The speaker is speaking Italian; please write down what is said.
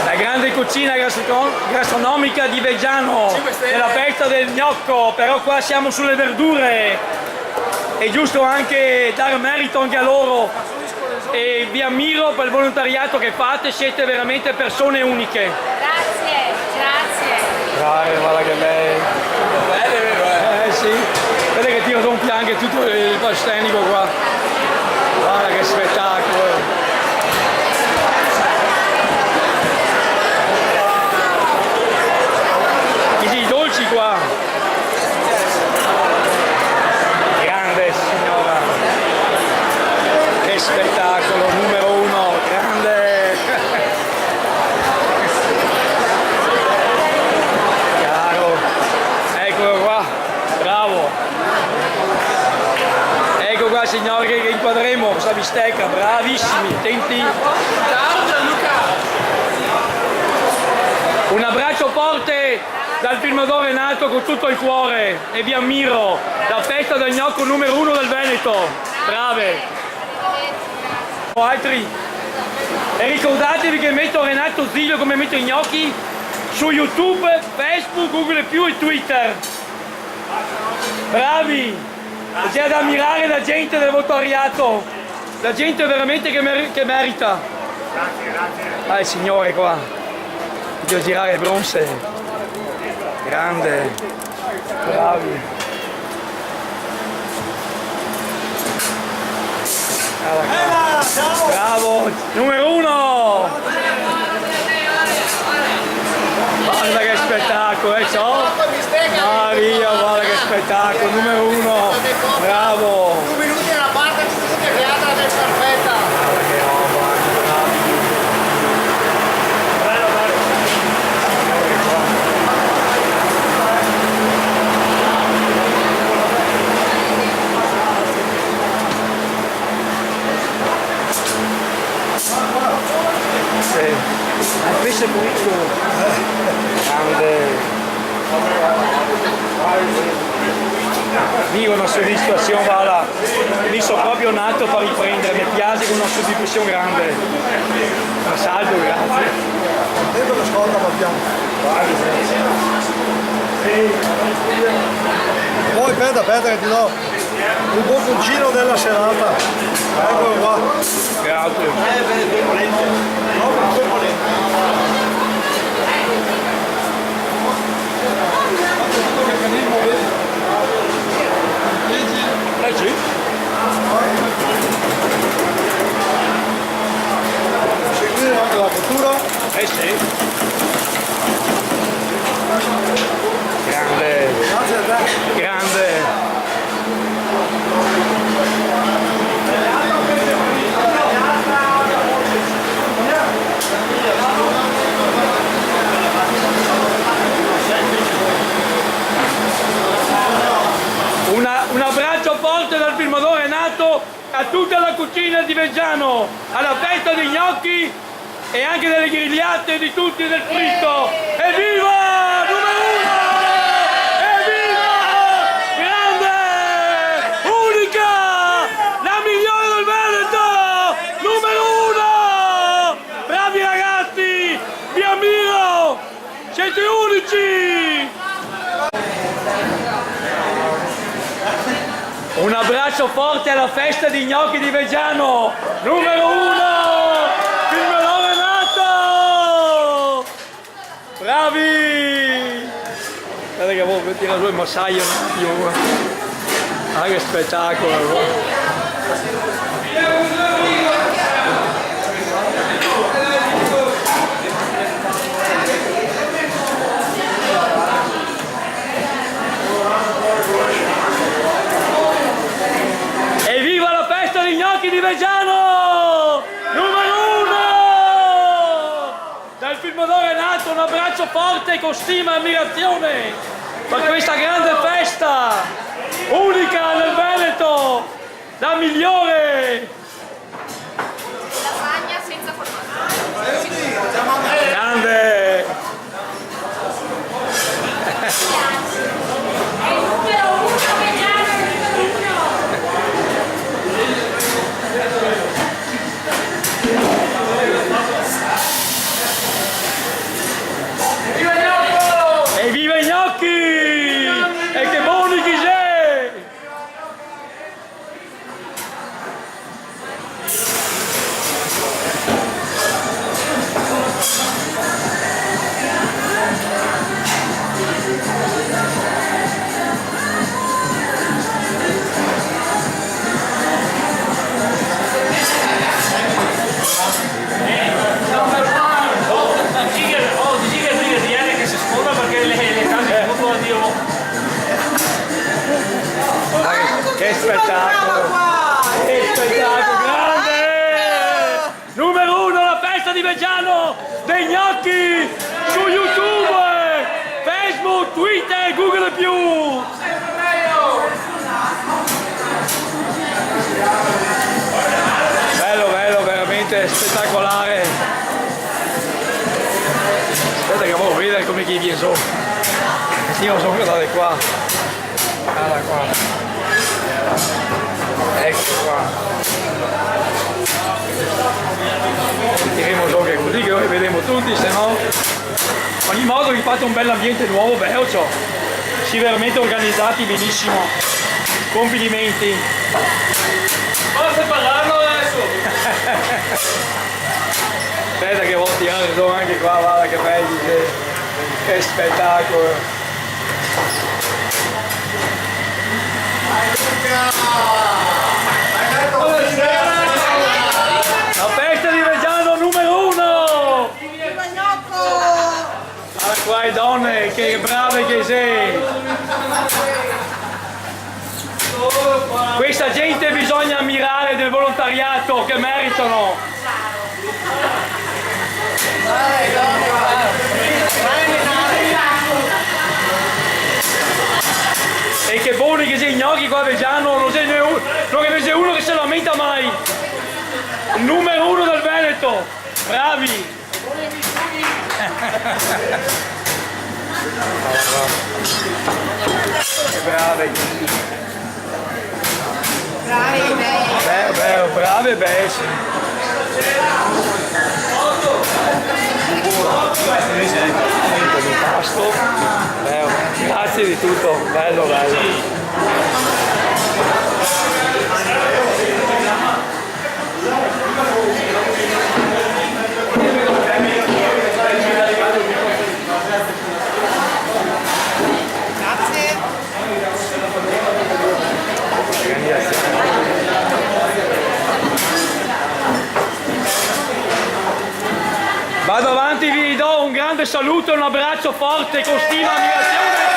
La grande cucina gastronomica di Veggiano, nella festa del gnocco, però qua siamo sulle verdure. È giusto anche dare merito anche a loro e vi ammiro per il volontariato che fate, siete veramente persone uniche. Grazie, grazie. Dai, guarda che bello. Bello, vero? Sì. Vede che tiro gonfia anche tutto il palcoscenico qua. Guarda che spettacolo. I dolci qua. Grande signora. Che spettacolo, numero uno, grande. Chiaro. Eccolo qua, bravo. Ecco qua signori che inquadremo questa bistecca, bravissimi, attenti. Ciao Gianluca! Un abbraccio forte dal filmatore Renato con tutto il cuore e vi ammiro. La festa del gnocco numero uno del Veneto. Brave. Altri. E ricordatevi che metto Renato Zilio come metto i gnocchi su YouTube, Facebook, Google Più e Twitter. Bravi. C'è da ammirare la gente del volontariato. La gente veramente che merita. Grazie, grazie. Ah, il signore qua. Devo girare le bronze. Grande. Bravi. Bravo. Numero uno. Guarda che spettacolo, ciao. Maria, guarda che spettacolo. Numero uno. Bravo. 2 minuti alla parte, ci sono creata la perfetta. Guarda che roba. Bello, bello. Il pesce pulito, grande. Vivo una soddisfazione, guarda, lì sono proprio nato per riprendere, mi piace con una soddisfazione grande. Un salto, grazie. Dentro la scorta partiamo. Poi aspetta che ti do un bocconcino della serata. Eccolo qua. Grazie. Sì. Seguire anche la cottura. Sì. Grande. Grazie a te. Grande. Un abbraccio forte dal filmatore Renato a tutta la cucina di Veggiano, alla festa dei gnocchi e anche delle grigliate di tutti e del fritto. Evviva! Numero uno! Evviva! Grande! Unica! La migliore del Veneto! Numero uno! Bravi ragazzi! Vi ammiro! Siete unici! Un abbraccio forte alla festa di gnocchi di Veggiano, numero uno, filmatore Renato! Bravi! Guarda che vuoi tirare su il massaio, io. Ah, che spettacolo! Evviva la festa dei gnocchi di Veggiano! Numero uno! Dal filmatore Renato un abbraccio forte con stima e ammirazione per questa grande festa unica nel Veneto, la migliore! Lasagna senza formaggio. Grande! È il numero uno, Veggiano, è il numero uno. dei gnocchi su YouTube, Facebook, Twitter e Google+. Bello, bello, veramente spettacolare. Aspetta che voglio vedere come chi viene su. Io so guardate qua. Guarda qua. Ecco qua. Diremo so che è così che noi vedremo tutti, se no. Ogni modo vi fate un bel ambiente nuovo, bello. Si veramente organizzati benissimo. Complimenti. Forse parlarlo adesso! Aspetta che voglio tirare su anche qua, guarda che belli, che spettacolo. La festa di Reggiano numero 1! Guarda qua le donne, che brave che sei! Questa gente bisogna ammirare del volontariato che meritano! E che buoni che sei gnocchi qua a Reggiano, non ce n'è uno che se lamenta mai! Il numero 1 del Veneto! Bravi! Che brave! Brave e bestie! Pasto, grazie di tutto, bello bello. Vado avanti, vi do un grande saluto e un abbraccio forte con stima e ammirazione